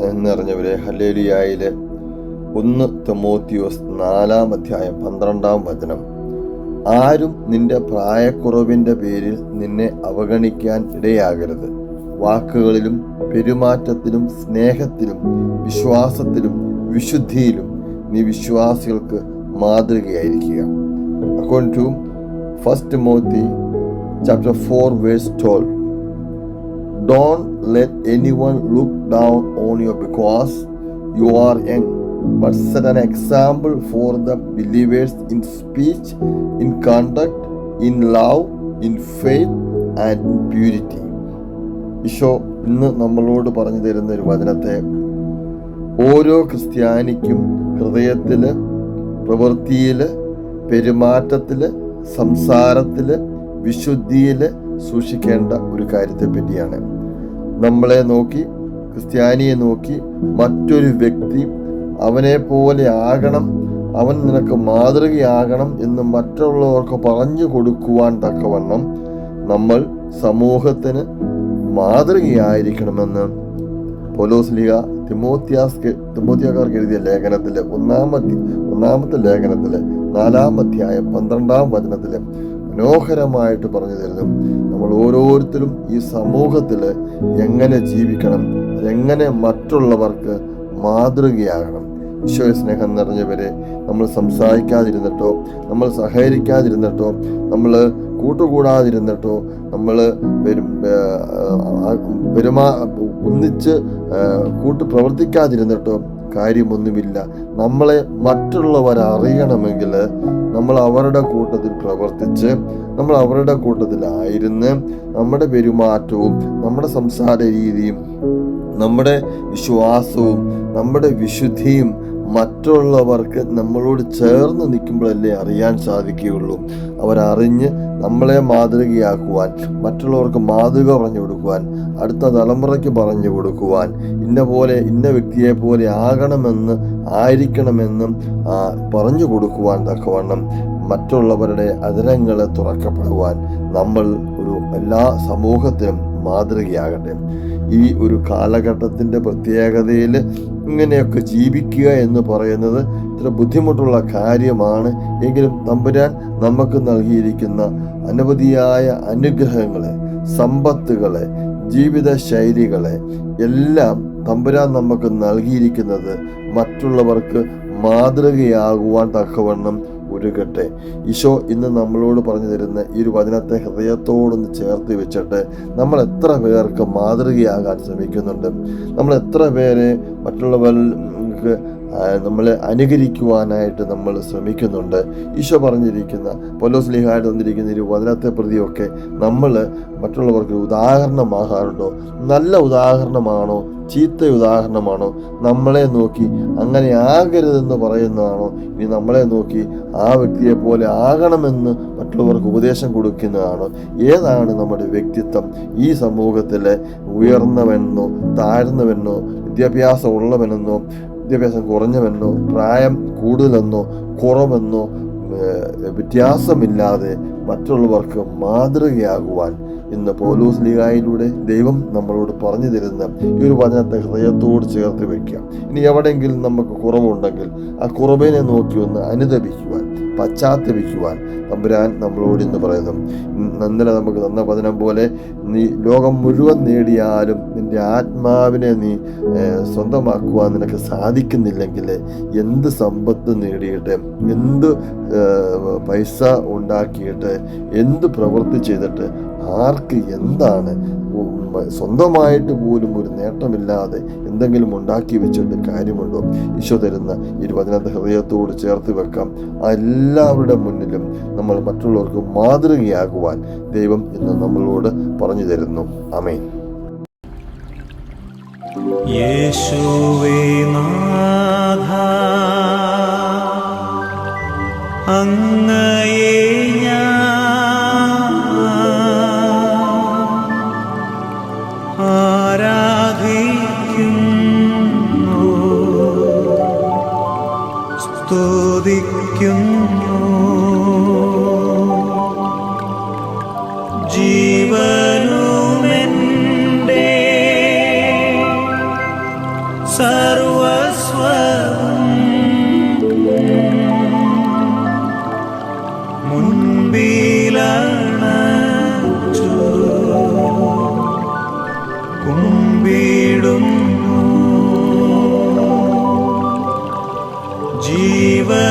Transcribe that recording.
എന്നറിഞ്ഞവരെ ഹല്ലേലൂയായിലെ 1 തിമോത്തിയോസ് 4:12 ആരും നിന്റെ പ്രായക്കുറവിൻ്റെ പേരിൽ നിന്നെ അവഗണിക്കാൻ ഇടയാകരുത്. വാക്കുകളിലും പെരുമാറ്റത്തിലും സ്നേഹത്തിലും വിശ്വാസത്തിലും വിശുദ്ധിയിലും നീ വിശ്വാസികൾക്ക് മാതൃകയായിരിക്കുക. According to 1 Timothy chapter 4 verse 12, don't let anyone look down on you because you are young, but set an example for the believers in speech, in conduct, in love, in faith and in purity. Isho ഇന്ന് നമ്മളോട് പറഞ്ഞു തരുന്ന ഒരു വചനത്തെ ഓരോ ക്രിസ്ത്യാനിക്കും ഹൃദയത്തിൽ, പ്രവൃത്തിയിൽ, പെരുമാറ്റത്തിൽ, സംസാരത്തിൽ, വിശുദ്ധിയിൽ സൂക്ഷിക്കേണ്ട ഒരു കാര്യത്തെ പറ്റിയാണ്. നമ്മളെ നോക്കി, ക്രിസ്ത്യാനിയെ നോക്കി മറ്റൊരു വ്യക്തി അവനെ പോലെ ആകണം, അവൻ നിനക്ക് മാതൃകയാകണം എന്ന് മറ്റുള്ളവർക്ക് പറഞ്ഞു കൊടുക്കുവാൻ തക്കവണ്ണം നമ്മൾ സമൂഹത്തിന് മാതൃകയായിരിക്കണമെന്ന് പൗലോസ്ലീഹ തിമോത്തിയക്കാർക്ക് എഴുതിയ ലേഖനത്തില് ഒന്നാമത്തെ ലേഖനത്തില് 4:12 മനോഹരമായിട്ട് പറഞ്ഞു തരുന്നു. നമ്മൾ ഓരോരുത്തരും ഈ സമൂഹത്തില് എങ്ങനെ ജീവിക്കണം, എങ്ങനെ മറ്റുള്ളവർക്ക് മാതൃകയാകണം. ഈശോയെ സ്നേഹം നിറഞ്ഞവരെ, നമ്മൾ സംസാരിക്കാതിരുന്നിട്ടോ, നമ്മൾ സഹകരിക്കാതിരുന്നിട്ടോ, നമ്മൾ കൂട്ടുകൂടാതിരുന്നിട്ടോ, നമ്മൾ ഒന്നിച്ച് പ്രവർത്തിക്കാതിരുന്നിട്ടോ കാര്യമൊന്നുമില്ല. നമ്മളെ മറ്റുള്ളവർ അറിയണമെങ്കിൽ നമ്മൾ അവരുടെ കൂട്ടത്തിൽ പ്രവർത്തിച്ച്, നമ്മൾ അവരുടെ കൂട്ടത്തിലായിരുന്ന് നമ്മുടെ പെരുമാറ്റവും നമ്മുടെ സംസാര രീതിയും നമ്മുടെ വിശ്വാസവും നമ്മുടെ വിശുദ്ധിയും മറ്റുള്ളവർക്ക് നമ്മളോട് ചേർന്ന് നിൽക്കുമ്പോഴല്ലേ അറിയാൻ സാധിക്കുകയുള്ളൂ. അവരറിഞ്ഞ് നമ്മളെ മാതൃകയാക്കുവാൻ, മറ്റുള്ളവർക്ക് മാതൃക പറഞ്ഞു കൊടുക്കുവാൻ, അടുത്ത തലമുറയ്ക്ക് പറഞ്ഞു കൊടുക്കുവാൻ, ഇന്ന വ്യക്തിയെ പോലെ ആയിരിക്കണമെന്നും പറഞ്ഞു കൊടുക്കുവാൻ തക്കവണ്ണം മറ്റുള്ളവരുടെ അധരങ്ങൾ തുറക്കപ്പെടുവാൻ നമ്മൾ എല്ലാ സമൂഹത്തിനും മാതൃകയാകട്ടെ. ഈ ഒരു കാലഘട്ടത്തിൻ്റെ പ്രത്യേകതയിൽ ഇങ്ങനെയൊക്കെ ജീവിക്കുക എന്ന് പറയുന്നത് ഇത്ര ബുദ്ധിമുട്ടുള്ള കാര്യമാണ്. എങ്കിലും തമ്പുരാൻ നമുക്ക് നൽകിയിരിക്കുന്ന അനവധിയായ അനുഗ്രഹങ്ങളെ, സമ്പത്തുകളെ, ജീവിത ശൈലികളെ എല്ലാം തമ്പുരാൻ നമുക്ക് നൽകിയിരിക്കുന്നത് മറ്റുള്ളവർക്ക് മാതൃകയാകുവാൻ തക്കവണ്ണം ഒരുക്കട്ടെ. ഈശോ ഇന്ന് നമ്മളോട് പറഞ്ഞു തരുന്ന ഈ ഒരു വചനത്തെ ഹൃദയത്തോടൊന്ന് ചേർത്ത് വെച്ചിട്ട് നമ്മൾ എത്ര പേർക്ക് മാതൃകയാകാൻ ശ്രമിക്കുന്നുണ്ട്, നമ്മൾ എത്ര പേരെ മറ്റുള്ളവർക്ക് നമ്മളെ അനുകരിക്കുവാനായിട്ട് നമ്മൾ ശ്രമിക്കുന്നുണ്ട്. ഈശോ പറഞ്ഞിരിക്കുന്ന പൗലോസ്ലീഹായിട്ട് തന്നിരിക്കുന്ന ഒരു വചനത്തെ പ്രതിയൊക്കെ നമ്മൾ മറ്റുള്ളവർക്ക് ഉദാഹരണമാകാറുണ്ടോ? നല്ല ഉദാഹരണമാണോ? ചീത്ത ഉദാഹരണമാണോ? നമ്മളെ നോക്കി അങ്ങനെ ആകരുതെന്ന് പറയുന്നതാണോ? ഇനി നമ്മളെ നോക്കി ആ വ്യക്തിയെ പോലെ ആകണമെന്ന് മറ്റുള്ളവർക്ക് ഉപദേശം കൊടുക്കുന്നതാണോ? ഏതാണ് നമ്മുടെ വ്യക്തിത്വം? ഈ സമൂഹത്തിലെ ഉയർന്നവനെന്നോ താഴ്ന്നവനെന്നോ, വിദ്യാഭ്യാസം ഉള്ളവനെന്നോ വിദ്യാഭ്യാസം കുറഞ്ഞവെന്നോ, പ്രായം കൂടുതലെന്നോ കുറവെന്നോ വ്യത്യാസമില്ലാതെ മറ്റുള്ളവർക്ക് മാതൃകയാകുവാൻ ഇന്ന് പൗലോസ്ലീഹായിലൂടെ ദൈവം നമ്മളോട് പറഞ്ഞു തരുന്ന ഈ ഒരു വചനത്തെ ഹൃദയത്തോട് ചേർത്ത് വയ്ക്കുക. ഇനി എവിടെയെങ്കിലും നമുക്ക് കുറവുണ്ടെങ്കിൽ ആ കുറവിനെ നോക്കി ഒന്ന് അനുതപിക്കുവാൻ, പശ്ചാത്തപിക്കുവാൻ തമ്പുരാൻ നമ്മളോട് ഇന്ന് പറയുന്നു. ഇന്നലെ നമുക്ക് തന്ന വചനം പോലെ, നീ ലോകം മുഴുവൻ നേടിയാലും നിന്റെ ആത്മാവിനെ നീ സ്വന്തമാക്കുവാൻ നിനക്ക് സാധിക്കുന്നില്ലെങ്കിൽ എന്ത് സമ്പത്ത് നേടിയിട്ട്, എന്ത് പൈസ ഉണ്ടാക്കിയിട്ട്, എന്ത് പ്രവൃത്തി ചെയ്തിട്ട് ആർക്ക് എന്താണ്? സ്വന്തമായിട്ട് പോലും ഒരു നേട്ടമില്ലാതെ എന്തെങ്കിലും ഉണ്ടാക്കി വെച്ചിട്ട് കാര്യമുണ്ടോ? ഈശോ തരുന്ന ഈ വചനത്തെ ഹൃദയത്തോട് ചേർത്ത് വെക്കാം. എല്ലാവരുടെ മുന്നിലും നമ്മൾ മറ്റുള്ളവർക്ക് മാതൃകയാകുവാൻ ദൈവം ഇന്ന് നമ്മളോട് പറഞ്ഞു തരുന്നു. ആമേൻ. യേശുവേ നാഥ, അങ്ങയെ ആരാധിക്കുന്നു, സ്തുതിക്കുന്നു. ജീവനുമെൻ്റെ ജീവനുമെൻ്റെ